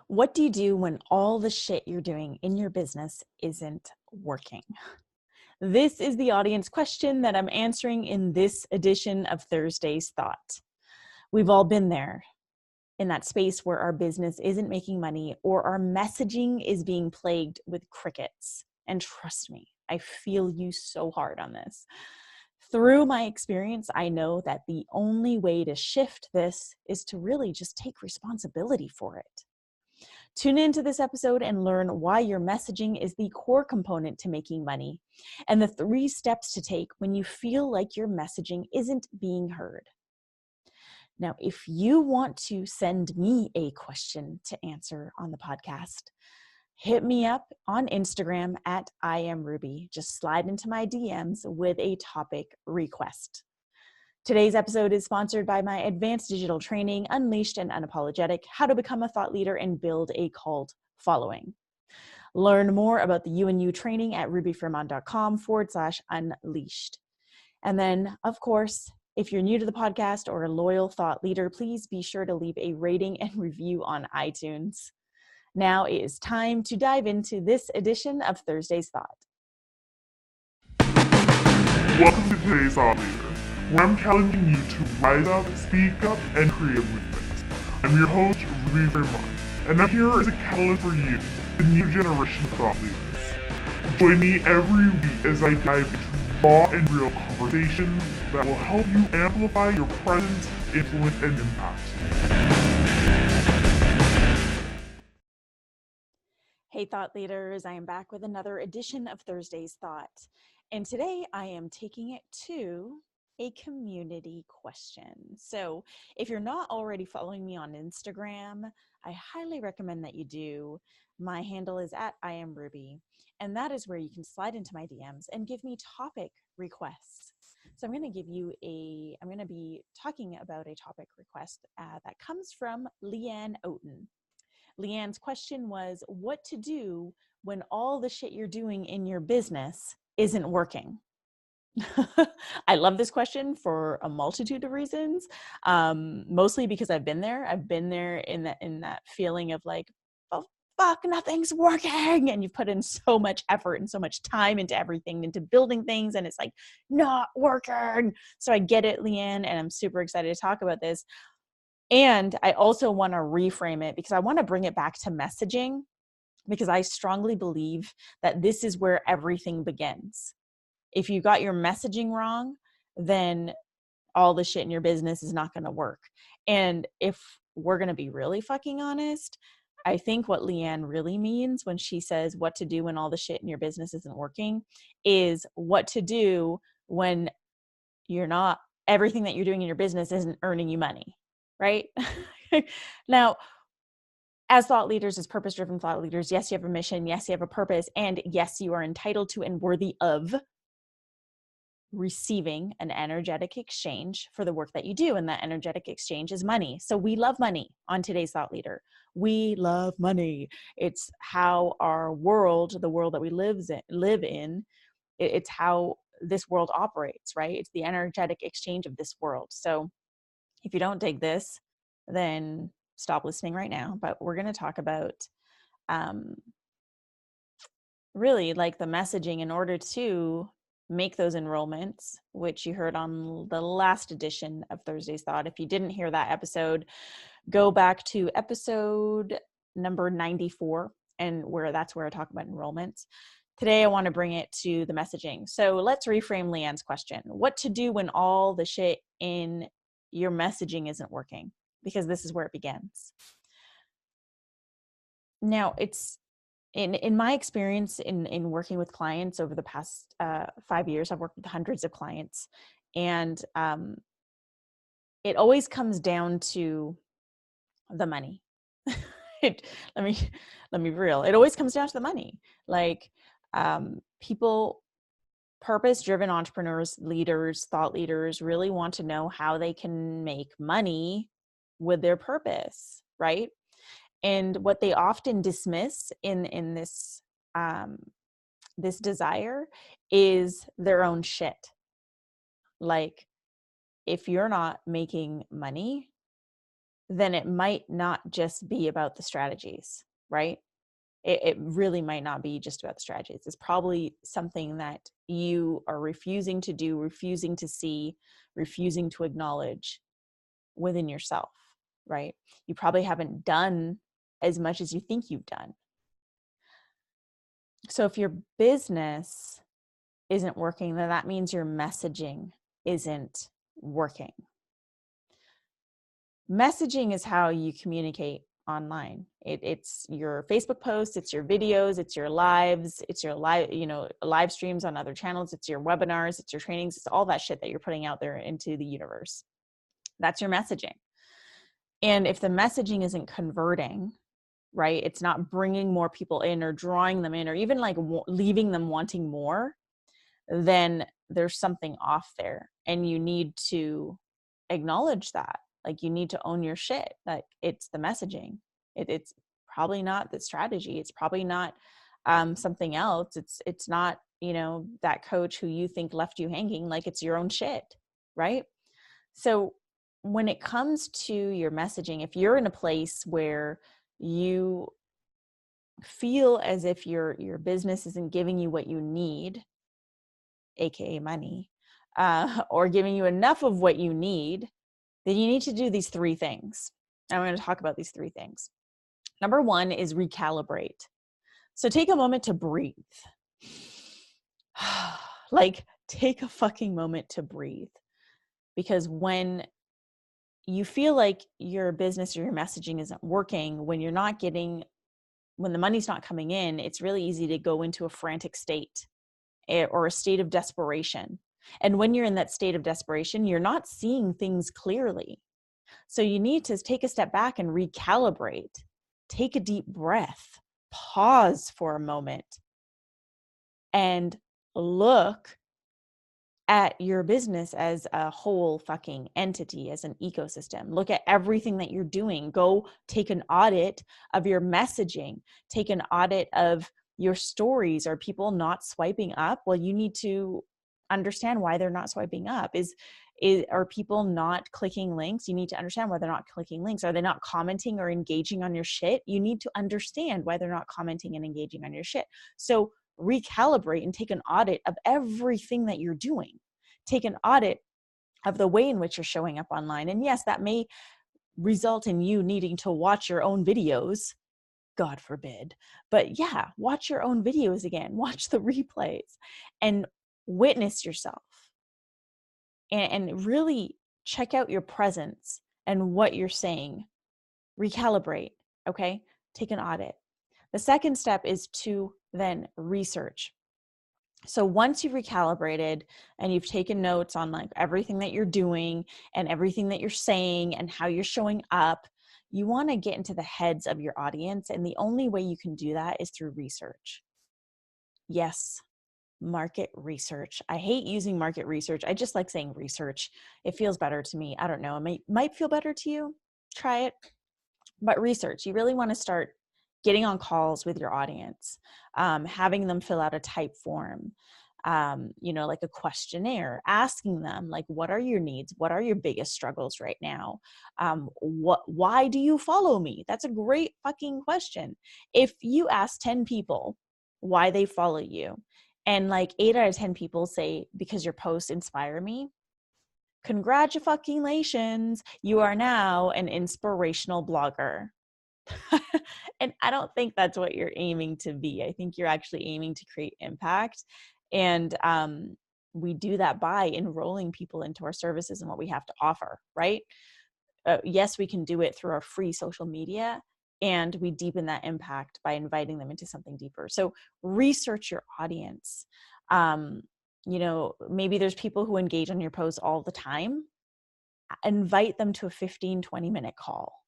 What do you do when all the shit you're doing in your business isn't working? This is the audience question that I'm answering in this edition of Thursday's Thought. We've all been there, in that space where our business isn't making money or our messaging is being plagued with crickets. And trust me, I feel you so hard on this. Through my experience, I know that the only way to shift this is to really just take responsibility for it. Tune into this episode and learn why your messaging is the core component to making money and the 3 steps to take when you feel like your messaging isn't being heard. Now, if you want to send me a question to answer on the podcast, hit me up on Instagram at IamRuby. Just slide into my DMs with a topic request. Today's episode is sponsored by my advanced digital training, Unleashed and Unapologetic, How to Become a Thought Leader and Build a Cult Following. Learn more about the UNU training at rubyfremont.com/unleashed. And then, of course, if you're new to the podcast or a loyal thought leader, please be sure to leave a rating and review on iTunes. Now it is time to dive into this edition of Thursday's Thought. Welcome to today's Thought Leader, where I'm challenging you to rise up, speak up, and create a movement. I'm your host, Ruby Fremont, and I'm here as a catalyst for you, the new generation of thought leaders. Join me every week as I dive into raw and real conversations that will help you amplify your presence, influence, and impact. Hey, thought leaders, I am back with another edition of Thursday's Thought. And today I am taking it to a community question. So if you're not already following me on Instagram, I highly recommend that you do. My handle is at IamRuby, and that is where you can slide into my DMs and give me topic requests. So I'm going to be talking about a topic request that comes from Leanne Oten. Leanne's question was, what to do when all the shit you're doing in your business isn't working? I love this question for a multitude of reasons, mostly because I've been there. I've been there in that feeling of like, oh, fuck, nothing's working. And you've put in so much effort and so much time into everything, into building things, and it's like not working. So I get it, Leanne, and I'm super excited to talk about this. And I also want to reframe it because I want to bring it back to messaging, because I strongly believe that this is where everything begins. If you got your messaging wrong, then all the shit in your business is not going to work. And if we're going to be really fucking honest, I think what Leanne really means when she says what to do when all the shit in your business isn't working is what to do when everything that you're doing in your business isn't earning you money, right? Now, as thought leaders, as purpose-driven thought leaders, yes, you have a mission, yes, you have a purpose, and yes, you are entitled to and worthy of receiving an energetic exchange for the work that you do, and that energetic exchange is money. So we love money on today's Thought Leader. We love money. It's how our world, the world that we live in, it's how this world operates, right? It's the energetic exchange of this world. So if you don't dig this, then stop listening right now. But we're going to talk about really like the messaging in order to make those enrollments, which you heard on the last edition of Thursday's Thought. If you didn't hear that episode, go back to episode number 94, and that's where I talk about enrollments. Today, I want to bring it to the messaging. So let's reframe Leanne's question. What to do when all the shit in your messaging isn't working? Because this is where it begins. Now, it's in my experience in working with clients over the past 5 years, I've worked with hundreds of clients, and it always comes down to the money. Let me be real. It always comes down to the money. Like people, purpose-driven entrepreneurs, leaders, thought leaders really want to know how they can make money with their purpose, right? And what they often dismiss in this this desire is their own shit. Like, if you're not making money, then it might not just be about the strategies, right? It really might not be just about the strategies. It's probably something that you are refusing to do, refusing to see, refusing to acknowledge within yourself, right? You probably haven't done as much as you think you've done. So if your business isn't working, then that means your messaging isn't working. Messaging is how you communicate online. It's your Facebook posts, it's your videos, it's your lives, it's your live streams on other channels, it's your webinars, it's your trainings, it's all that shit that you're putting out there into the universe. That's your messaging. And if the messaging isn't converting, right, it's not bringing more people in or drawing them in or even like leaving them wanting more, then there's something off there, and you need to acknowledge that. Like, you need to own your shit. Like, it's the messaging. It's probably not the strategy. It's probably not something else. It's not, that coach who you think left you hanging. Like, it's your own shit, right? So when it comes to your messaging, if you're in a place where you feel as if your business isn't giving you what you need, aka money, or giving you enough of what you need, then you need to do these three things. I'm going to talk about these three things. Number one is recalibrate. So take a moment to breathe. Like, take a fucking moment to breathe. Because when you feel like your business or your messaging isn't working, when the money's not coming in, it's really easy to go into a frantic state or a state of desperation. And when you're in that state of desperation, you're not seeing things clearly. So you need to take a step back and recalibrate. Take a deep breath, pause for a moment, and look at your business as a whole fucking entity, as an ecosystem. Look at everything that you're doing. Go take an audit of your messaging. Take an audit of your stories. Are people not swiping up? Well, you need to understand why they're not swiping up. Are people not clicking links? You need to understand why they're not clicking links. Are they not commenting or engaging on your shit? You need to understand why they're not commenting and engaging on your shit. So recalibrate and take an audit of everything that you're doing. Take an audit of the way in which you're showing up online. And yes, that may result in you needing to watch your own videos, God forbid. But yeah, watch your own videos again, watch the replays, and witness yourself. And really check out your presence and what you're saying. Recalibrate, okay? Take an audit. The second step is to then research. So once you've recalibrated and you've taken notes on like everything that you're doing and everything that you're saying and how you're showing up, you want to get into the heads of your audience. And the only way you can do that is through research. Yes, market research. I hate using market research. I just like saying research. It feels better to me. I don't know. It might feel better to you. Try it. But research, you really want to start getting on calls with your audience, having them fill out a type form, like a questionnaire, asking them like, what are your needs? What are your biggest struggles right now? Why do you follow me? That's a great fucking question. If you ask 10 people why they follow you, and like 8 out of 10 people say, because your posts inspire me, congratulations, you are now an inspirational blogger. And I don't think that's what you're aiming to be. I think you're actually aiming to create impact. And we do that by enrolling people into our services and what we have to offer, right? Yes, we can do it through our free social media, and we deepen that impact by inviting them into something deeper. So research your audience. Maybe there's people who engage on your posts all the time. Invite them to a 15-20 minute call,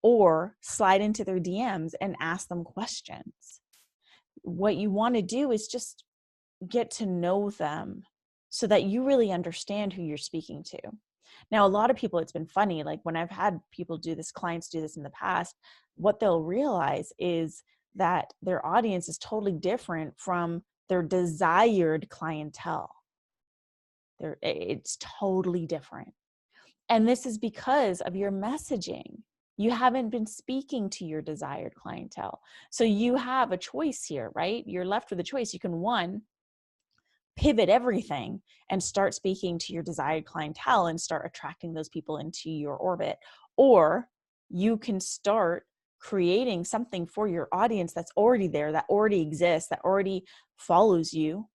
or slide into their DMs and ask them questions. What you want to do is just get to know them so that you really understand who you're speaking to. Now, a lot of people, it's been funny, like when I've had people do this, clients do this in the past, what they'll realize is that their audience is totally different from their desired clientele. It's totally different. And this is because of your messaging. You haven't been speaking to your desired clientele. So you have a choice here, right? You're left with a choice. You can, one, pivot everything and start speaking to your desired clientele and start attracting those people into your orbit. Or you can start creating something for your audience that's already there, that already exists, that already follows you.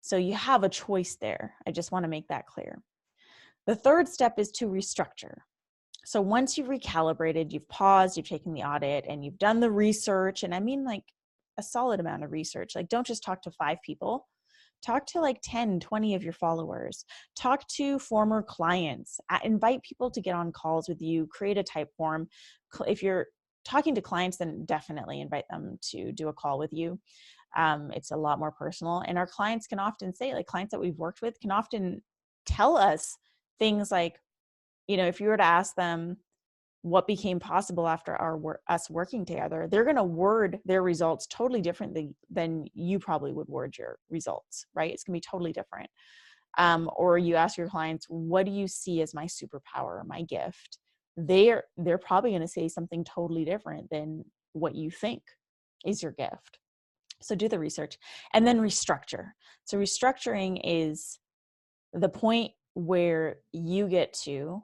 So you have a choice there. I just want to make that clear. The third step is to restructure. So once you've recalibrated, you've paused, you've taken the audit, and you've done the research, and I mean like a solid amount of research. Like, don't just talk to 5 people. Talk to like 10, 20 of your followers. Talk to former clients. Invite people to get on calls with you. Create a type form. If you're talking to clients, then definitely invite them to do a call with you. It's a lot more personal. And our clients can often say, like clients that we've worked with can often tell us things like, you know, if you were to ask them what became possible after us working together, they're going to word their results totally differently than you probably would word your results, right? It's going to be totally different. Or you ask your clients, what do you see as my superpower, my gift? They're probably going to say something totally different than what you think is your gift. So do the research and then restructure. So restructuring is the point where you get to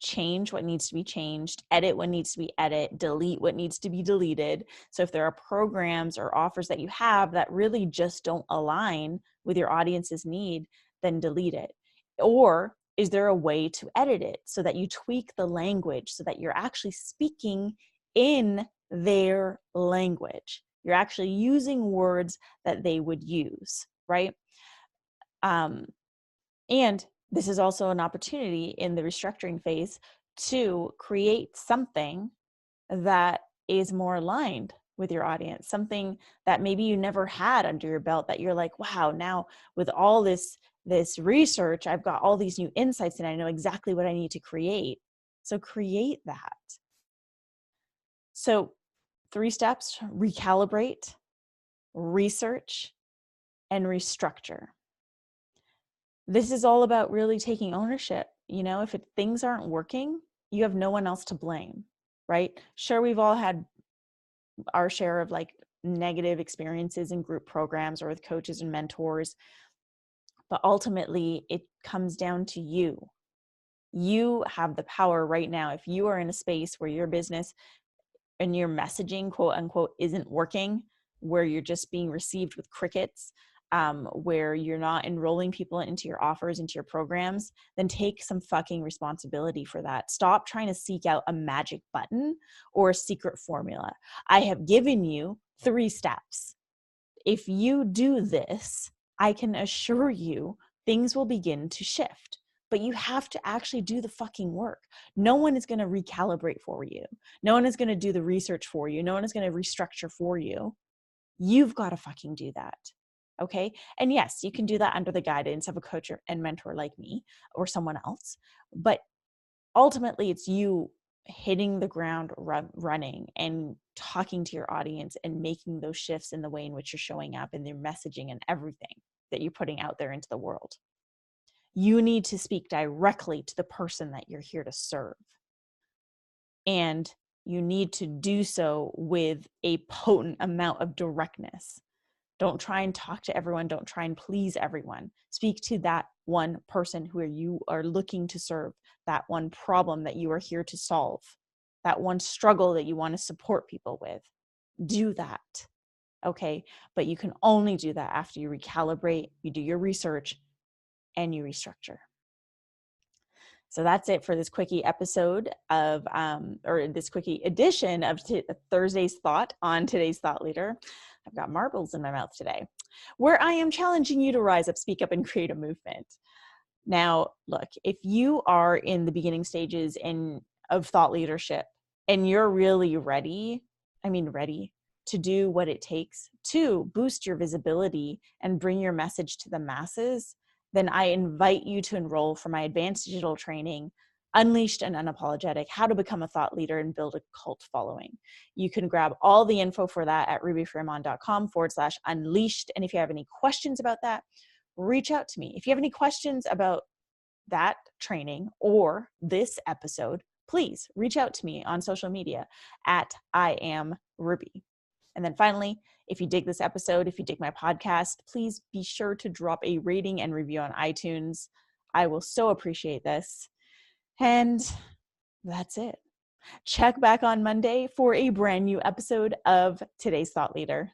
change what needs to be changed, edit what needs to be edited, delete what needs to be deleted. So if there are programs or offers that you have that really just don't align with your audience's need, then delete it. Or is there a way to edit it so that you tweak the language so that you're actually speaking in their language? You're actually using words that they would use, right? And this is also an opportunity in the restructuring phase to create something that is more aligned with your audience, something that maybe you never had under your belt that you're like, wow, now with all this research, I've got all these new insights and I know exactly what I need to create. So create that. So 3 steps: recalibrate, research, and restructure. This is all about really taking ownership. You know, if things aren't working, you have no one else to blame, right? Sure, we've all had our share of like negative experiences in group programs or with coaches and mentors, but ultimately it comes down to you. You have the power right now. If you are in a space where your business and your messaging, quote unquote, isn't working, where you're just being received with crickets, where you're not enrolling people into your offers, into your programs, then take some fucking responsibility for that. Stop trying to seek out a magic button or a secret formula. I have given you 3 steps. If you do this, I can assure you things will begin to shift. But you have to actually do the fucking work. No one is going to recalibrate for you. No one is going to do the research for you. No one is going to restructure for you. You've got to fucking do that. Okay. And yes, you can do that under the guidance of a coach and mentor like me or someone else. But ultimately, it's you hitting the ground running and talking to your audience and making those shifts in the way in which you're showing up and their messaging and everything that you're putting out there into the world. You need to speak directly to the person that you're here to serve. And you need to do so with a potent amount of directness. Don't try and talk to everyone. Don't try and please everyone. Speak to that one person who you are looking to serve, that one problem that you are here to solve, that one struggle that you want to support people with. Do that. Okay. But you can only do that after you recalibrate, you do your research, and you restructure. So that's it for this quickie episode of, or this quickie edition of Thursday's Thought on Today's Thought Leader. I've got marbles in my mouth today, where I am challenging you to rise up, speak up, and create a movement. Now, look, if you are in the beginning stages of thought leadership and you're really ready to do what it takes to boost your visibility and bring your message to the masses, then I invite you to enroll for my advanced digital training, Unleashed and Unapologetic, How to Become a Thought Leader and Build a Cult Following. You can grab all the info for that at rubyfremont.com/unleashed. And if you have any questions about that, reach out to me. If you have any questions about that training or this episode, please reach out to me on social media at I am Ruby. And then finally, if you dig this episode, if you dig my podcast, please be sure to drop a rating and review on iTunes. I will so appreciate this. And that's it. Check back on Monday for a brand new episode of Today's Thought Leader.